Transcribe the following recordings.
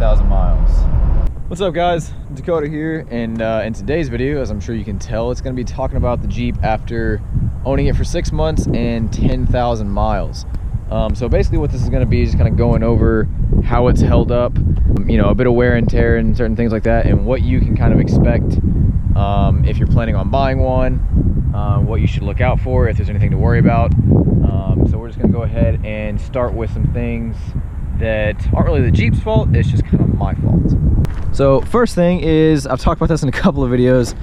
10,000 miles. What's up guys, Dakota here, and in today's video, as I'm sure you can tell, it's going to be talking about the Jeep after owning it for 6 months and 10,000 miles. So basically what this is going to be is just kind of going over how it's held up, you know, a bit of wear and tear and certain things like that, and what you can kind of expect if you're planning on buying one, what you should look out for, if there's anything to worry about. So we're just going to go ahead and start with some things that aren't really the Jeep's fault, it's just kind of my fault. So first thing is, I've talked about this in a couple of videos.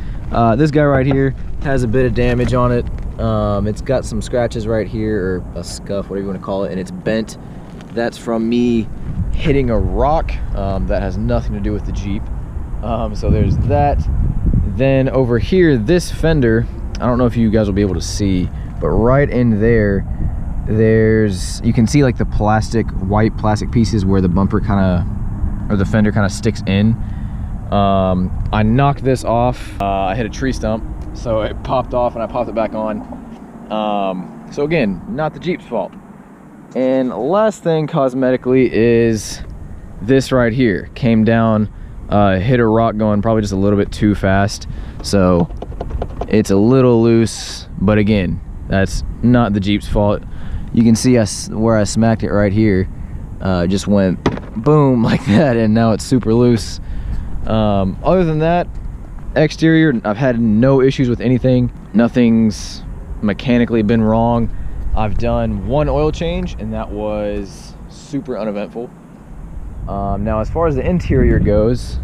This guy right here has a bit of damage on it. It's got some scratches right here, or a scuff, whatever you want to call it, and it's bent. That's from me hitting a rock. That has nothing to do with the Jeep. So there's that. Then over here, this fender, I don't know if you guys will be able to see, but right in there, you can see like the white plastic pieces where the bumper or the fender kind of sticks in. I knocked this off. I hit a tree stump, so it popped off and I popped it back on. So again, not the Jeep's fault. And last thing cosmetically is this right here. Came down, hit a rock going probably just a little bit too fast. So it's a little loose, but again, that's not the Jeep's fault. You can see where I smacked it right here. Just went boom like that, and now it's super loose. Other than that, exterior, I've had no issues with anything. Nothing's mechanically been wrong. I've done one oil change, and that was super uneventful. Now as far as the interior goes,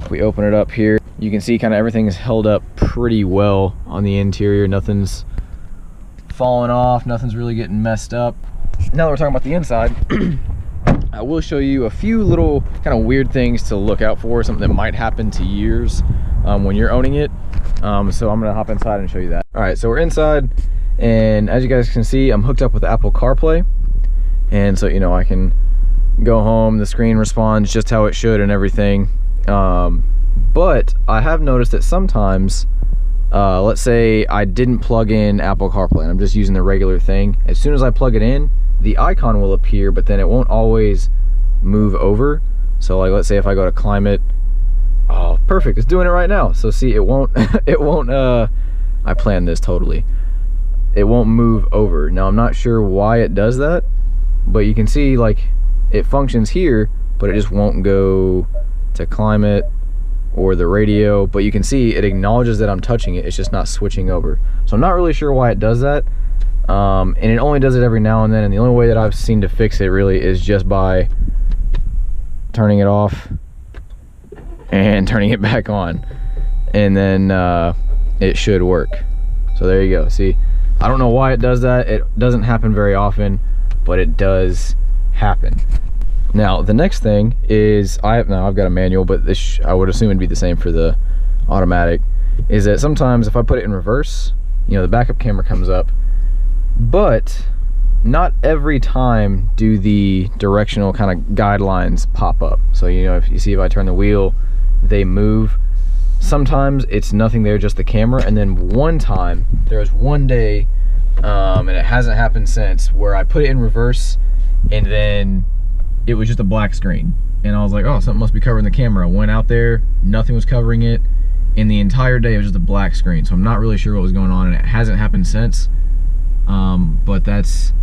if we open it up here, you can see kind of everything's held up pretty well on the interior. Nothing's falling off, nothing's really getting messed up. Now that we're talking about the inside, I will show you a few little kind of weird things to look out for, something that might happen to yours when you're owning it. So I'm gonna hop inside and show you that. All right, so we're inside, and as you guys can see, I'm hooked up with Apple CarPlay, and so, you know, I can go home, the screen responds just how it should and everything. But I have noticed that sometimes, let's say I didn't plug in Apple CarPlay and I'm just using the regular thing. As soon as I plug it in, the icon will appear, but then it won't always move over. So like, let's say if I go to climate, oh, perfect, it's doing it right now. So see, it won't, I planned this totally. It won't move over. Now I'm not sure why it does that, but you can see like it functions here, but it just won't go to climate or the radio. But you can see it acknowledges that I'm touching it, it's just not switching over. So I'm not really sure why it does that. And it only does it every now and then, and the only way that I've seen to fix it really is just by turning it off and turning it back on, and then it should work. So there you go. See, I don't know why it does that. It doesn't happen very often, but it does happen. Now the next thing is, I've got a manual, but this I would assume it'd be the same for the automatic, is that sometimes if I put it in reverse, you know, the backup camera comes up, but not every time do the directional kind of guidelines pop up. So, you know, if you see, if I turn the wheel, they move. Sometimes it's nothing there, just the camera. And then one time, there was one day, and it hasn't happened since, where I put it in reverse and then it was just a black screen. And I was like, oh, something must be covering the camera. I went out there, nothing was covering it. And the entire day it was just a black screen. So I'm not really sure what was going on, and it hasn't happened since. But that's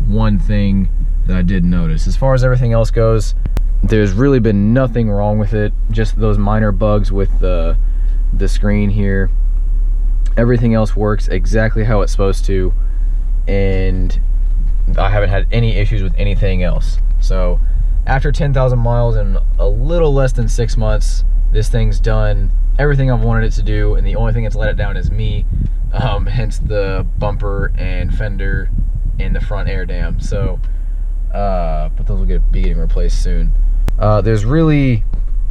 one thing that I did notice. As far as everything else goes, there's really been nothing wrong with it, just those minor bugs with the screen here. Everything else works exactly how it's supposed to, and I haven't had any issues with anything else. So after 10,000 miles and a little less than 6 months, this thing's done everything I've wanted it to do, and the only thing that's let it down is me. Hence the bumper and fender and the front air dam. So, but those will be getting replaced soon. There's really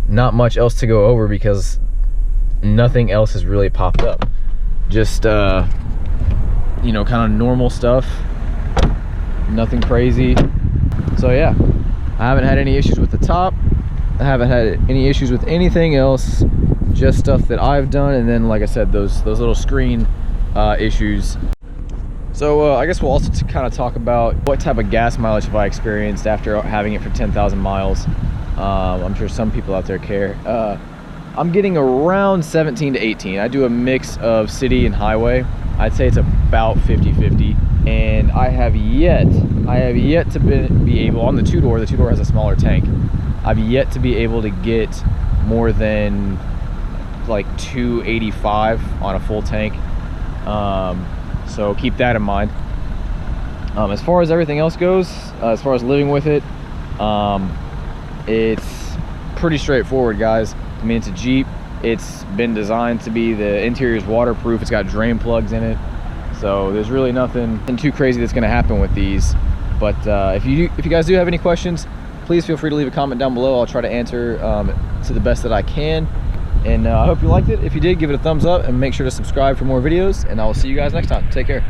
not much else to go over because nothing else has really popped up. Just, you know, kind of normal stuff. Nothing crazy. So yeah, I haven't had any issues with the top. I haven't had any issues with anything else. Just stuff that I've done, and then, like I said, those little screen issues. So I guess we'll also kind of talk about what type of gas mileage have I experienced after having it for 10,000 miles. I'm sure some people out there care. I'm getting around 17 to 18. I do a mix of city and highway. I'd say it's about 50-50. And I have yet to be able, on the two-door has a smaller tank. I've yet to be able to get more than like 285 on a full tank. So keep that in mind. As far as everything else goes, as far as living with it, it's pretty straightforward, guys. I mean, it's a Jeep. It's been designed to be, the interior is waterproof. It's got drain plugs in it. So there's really nothing too crazy that's gonna happen with these. But if you guys do have any questions, please feel free to leave a comment down below. I'll try to answer to the best that I can. And I hope you liked it. If you did, give it a thumbs up and make sure to subscribe for more videos. And I will see you guys next time. Take care.